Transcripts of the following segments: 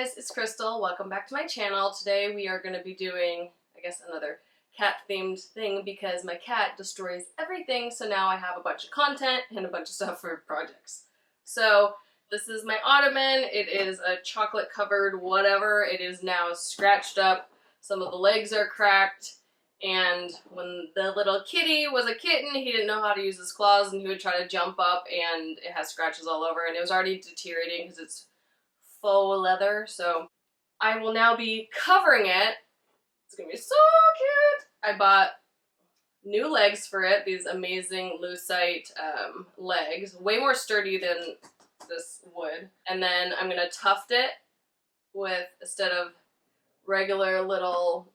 guys, it's Crystal. Welcome back to my channel. Today we are going to be doing, I guess, another cat-themed thing because my cat destroys everything, so now I have a bunch of content and a bunch of stuff for projects. So this is my Ottoman. It is a chocolate-covered whatever. It is now scratched up. Some of the legs are cracked. And when the little kitty was a kitten, he didn't know how to use his claws and he would try to jump up and it has scratches all over and it was already deteriorating because it's faux leather. So I will now be covering it. It's gonna be so cute. I bought new legs for it, these amazing Lucite legs, way more sturdy than this wood. And then I'm gonna tuft it with, instead of regular little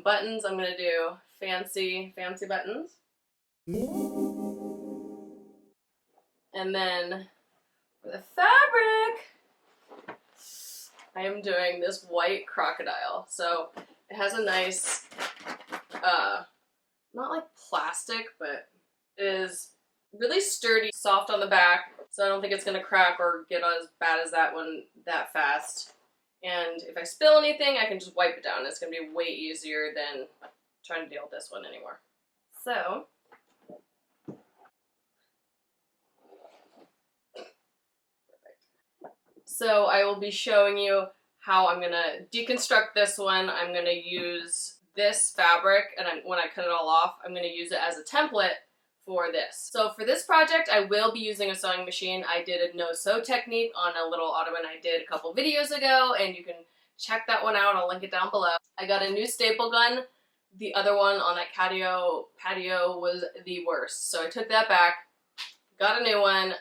buttons, I'm gonna do fancy buttons. And then for the fabric, I am doing this white crocodile. So it has a nice, not like plastic, but it is really sturdy, soft on the back, so I don't think it's gonna crack or get as bad as that one that fast. And if I spill anything, I can just wipe it down. It's going to be way easier than trying to deal with this one anymore. So, perfect. So I will be showing you how I'm going to deconstruct this one. I'm going to use this fabric, and when I cut it all off, I'm going to use it as a template for this. So for this project, I will be using a sewing machine. I did a no-sew technique on a little Ottoman I did a couple videos ago, and you can check that one out. I'll link it down below. I got a new staple gun. The other one on that patio was the worst. So I took that back, got a new one,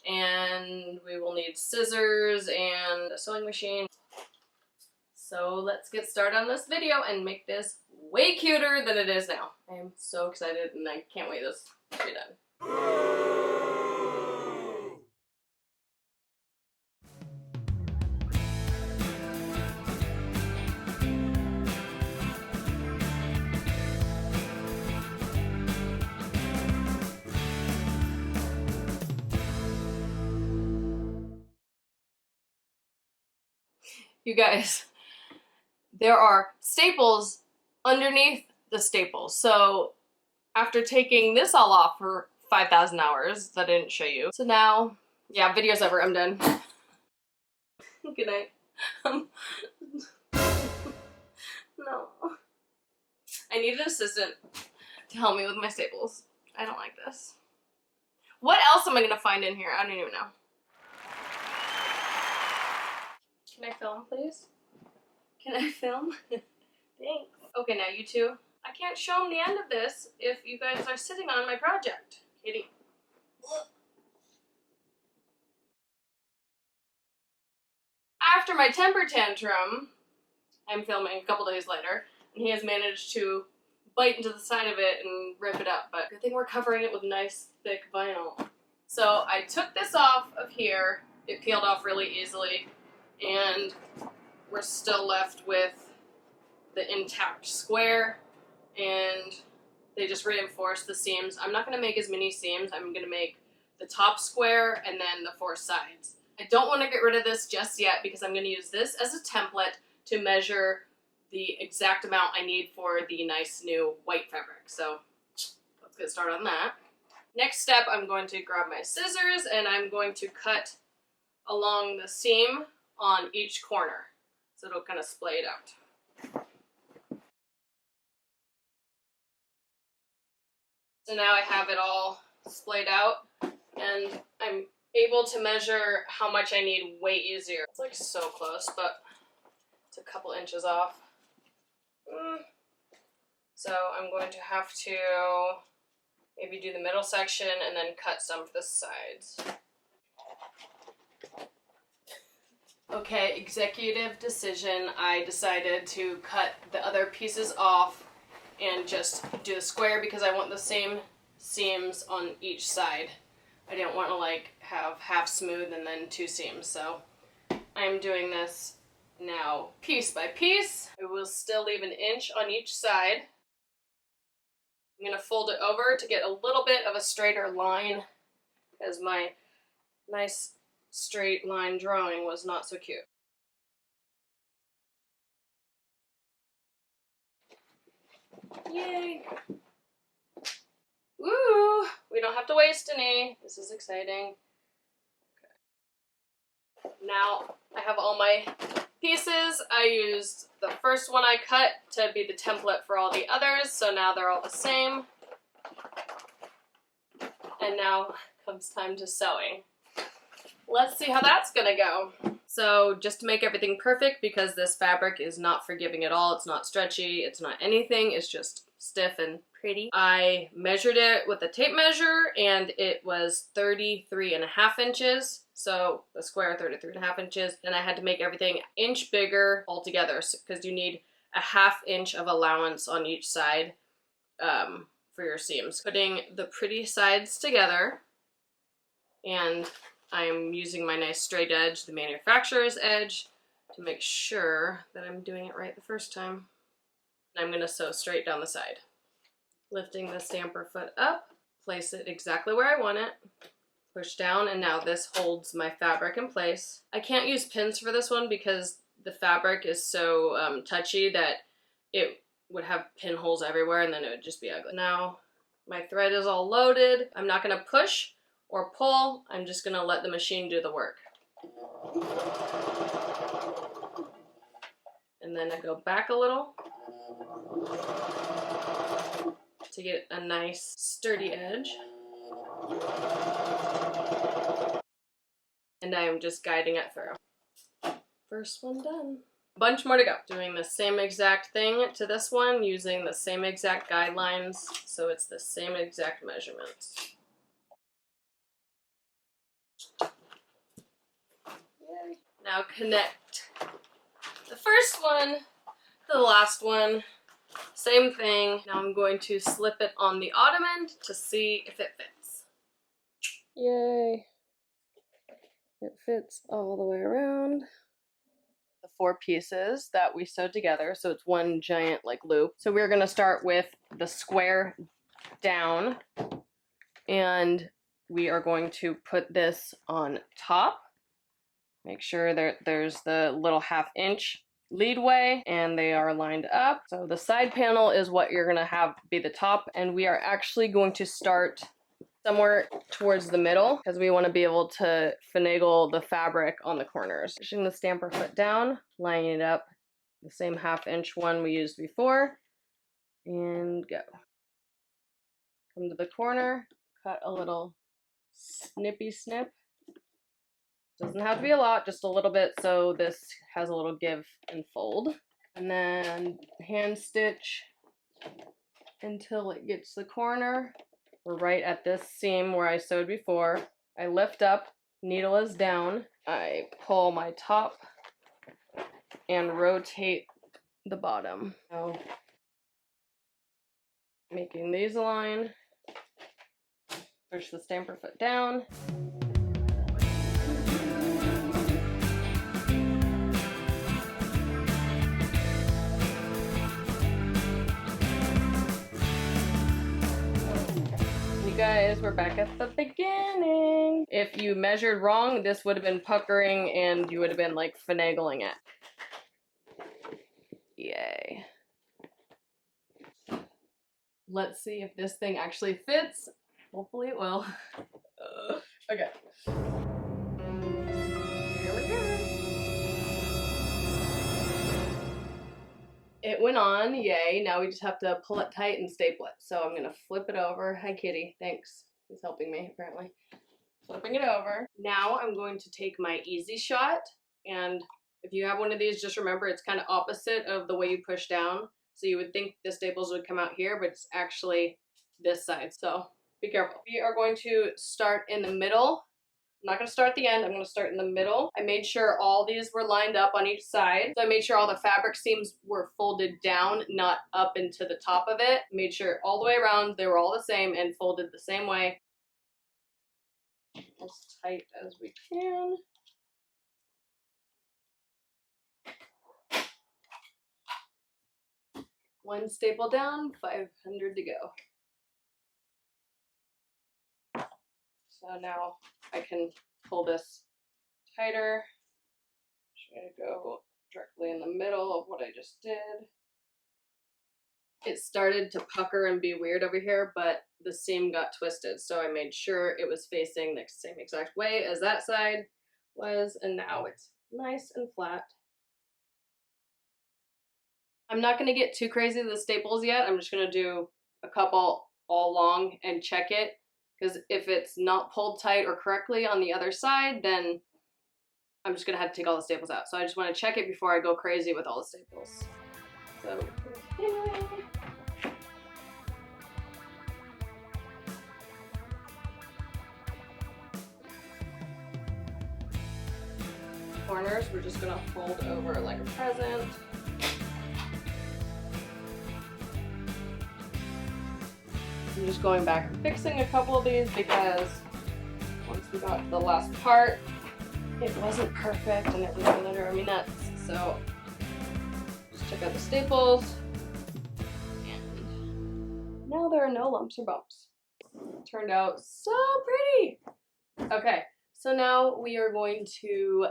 and we will need scissors and a sewing machine. So let's get started on this video and make this way cuter than it is now. I am so excited and I can't wait this to be done. You guys, there are staples underneath the staples. So after taking this all off for 5,000 hours that I didn't show you. So now, yeah, video's over, I'm done. Good night. No. I need an assistant to help me with my staples. I don't like this. What else am I gonna find in here? I don't even know. Can I film, please? Can I film? Thanks. Okay, now you two. I can't show them the end of this if you guys are sitting on my project. Kitty. After my temper tantrum, I'm filming a couple days later, and he has managed to bite into the side of it and rip it up, but good thing we're covering it with nice, thick vinyl. So I took this off of here. It peeled off really easily, and we're still left with the intact square, and they just reinforce the seams. I'm not going to make as many seams. I'm going to make the top square and then the 4 sides. I don't want to get rid of this just yet because I'm going to use this as a template to measure the exact amount I need for the nice new white fabric. So let's get started on that. Next step, I'm going to grab my scissors and I'm going to cut along the seam on each corner, so it'll kind of splay it out. So now I have it all splayed out, and I'm able to measure how much I need way easier. It's like so close, but it's a couple inches off. So I'm going to have to maybe do the middle section and then cut some for the sides. Okay, executive decision. I decided to cut the other pieces off and just do the square because I want the same seams on each side. I didn't want to like have half smooth and then 2 seams, so I'm doing this now piece by piece. I will still leave an inch on each side. I'm going to fold it over to get a little bit of a straighter line because my nice straight line drawing was not so cute. Yay! Woo! We don't have to waste any. This is exciting. Okay. Now I have all my pieces. I used the first one I cut to be the template for all the others, so now they're all the same. And now comes time to sewing. Let's see how that's gonna go. So just to make everything perfect, because this fabric is not forgiving at all, it's not stretchy, it's not anything, it's just stiff and pretty. I measured it with a tape measure and it was 33.5 inches. So the square 33.5 inches. And I had to make everything an inch bigger altogether because you need a 1/2 inch of allowance on each side for your seams. Putting the pretty sides together, and I'm using my nice straight edge, the manufacturer's edge, to make sure that I'm doing it right the first time. And I'm gonna sew straight down the side. Lifting the stamper foot up, place it exactly where I want it, push down, and now this holds my fabric in place. I can't use pins for this one because the fabric is so touchy that it would have pinholes everywhere and then it would just be ugly. Now my thread is all loaded. I'm not gonna push or pull, I'm just gonna let the machine do the work. And then I go back a little to get a nice sturdy edge. And I am just guiding it through. First one done. A bunch more to go. Doing the same exact thing to this one, using the same exact guidelines, so it's the same exact measurements. Yay. Now connect the first one to the last one. Same thing. Now I'm going to slip it on the Ottoman to see if it fits. Yay. It fits all the way around. The 4 pieces that we sewed together, so it's one giant like loop. So we're gonna start with the square down, and we are going to put this on top. Make sure that there's the little 1/2 inch leadway and they are lined up. So the side panel is what you're gonna have be the top, and we are actually going to start somewhere towards the middle because we want to be able to finagle the fabric on the corners. Pushing the stamper foot down, lining it up, the same 1/2 inch one we used before, and go. Come to the corner, cut a little snippy snip. Doesn't have to be a lot, just a little bit so this has a little give and fold. And then hand stitch until it gets the corner. We're right at this seam where I sewed before. I lift up, needle is down. I pull my top and rotate the bottom. So, making these align. Push the stamper foot down. Guys, we're back at the beginning. If you measured wrong, this would have been puckering and you would have been like finagling it. Yay. Let's see if this thing actually fits. Hopefully it will. Okay. Here we go. It went on, yay. Now we just have to pull it tight and staple it. So I'm gonna flip it over. Hi, kitty, thanks. He's helping me, apparently. Flipping it over. Now I'm going to take my Easy Shot, and if you have one of these, just remember it's kind of opposite of the way you push down. So you would think the staples would come out here, but it's actually this side. So be careful. We are going to start in the middle. I'm not going to start at the end, I'm going to start in the middle. I made sure all these were lined up on each side. So I made sure all the fabric seams were folded down, not up into the top of it. Made sure all the way around they were all the same and folded the same way. As tight as we can. One staple down, 500 to go. So now I can pull this tighter. I'm going to go directly in the middle of what I just did. it started to pucker and be weird over here, but the seam got twisted, so I made sure it was facing the same exact way as that side was, and now it's nice and flat. I'm not going to get too crazy with the staples yet. I'm just going to do a couple all along and check it, because if it's not pulled tight or correctly on the other side, then I'm just going to have to take all the staples out. So I just want to check it before I go crazy with all the staples. So, yay. Corners we're just going to fold over like a present. I'm just going back and fixing a couple of these because once we got to the last part, it wasn't perfect and it was gonna drive me nuts. So just took out the staples and now there are no lumps or bumps. Turned out so pretty. Okay, so now we are going to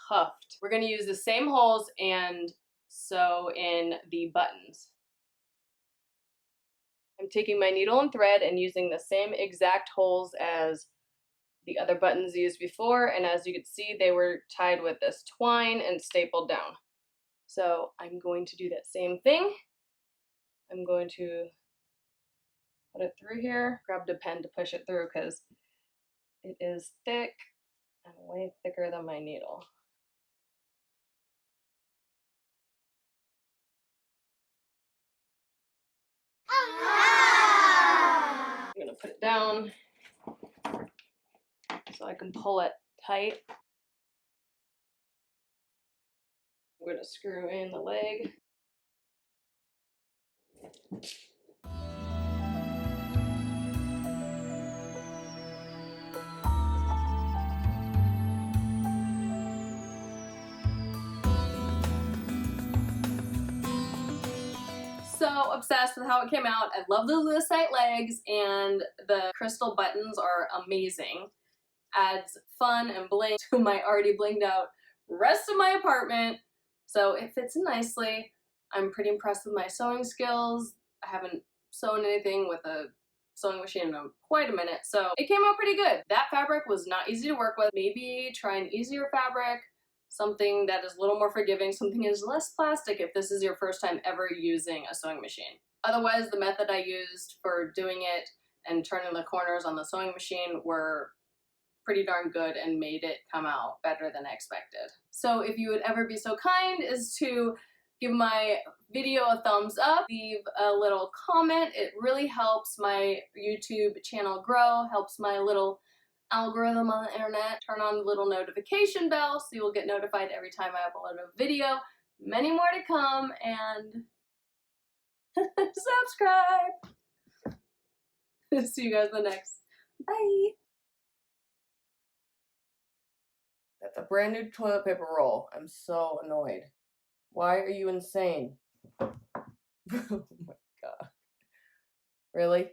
tuft. We're going to use the same holes and sew in the buttons. I'm taking my needle and thread and using the same exact holes as the other buttons used before, and as you can see, they were tied with this twine and stapled down. So I'm going to do that same thing. I'm going to put it through here. Grabbed a pen to push it through because it is thick and way thicker than my needle. I'm gonna put it down so I can pull it tight. I'm gonna screw in the leg. So obsessed with how it came out. I love the Lucite legs, and the crystal buttons are amazing. Adds fun and bling to my already blinged out rest of my apartment. So it fits in nicely. I'm pretty impressed with my sewing skills. I haven't sewn anything with a sewing machine in quite a minute, so it came out pretty good. That fabric was not easy to work with. Maybe try an easier fabric, something that is a little more forgiving, something that is less plastic if this is your first time ever using a sewing machine. Otherwise, the method I used for doing it and turning the corners on the sewing machine were pretty darn good and made it come out better than I expected. So if you would ever be so kind as to give my video a thumbs up, leave a little comment. It really helps my YouTube channel grow, helps my little algorithm on the internet. Turn on the little notification bell so you will get notified every time I upload a video. Many more to come, and subscribe. See you guys in the next. Bye. That's a brand new toilet paper roll. I'm so annoyed. Why are you insane? Oh my god. Really?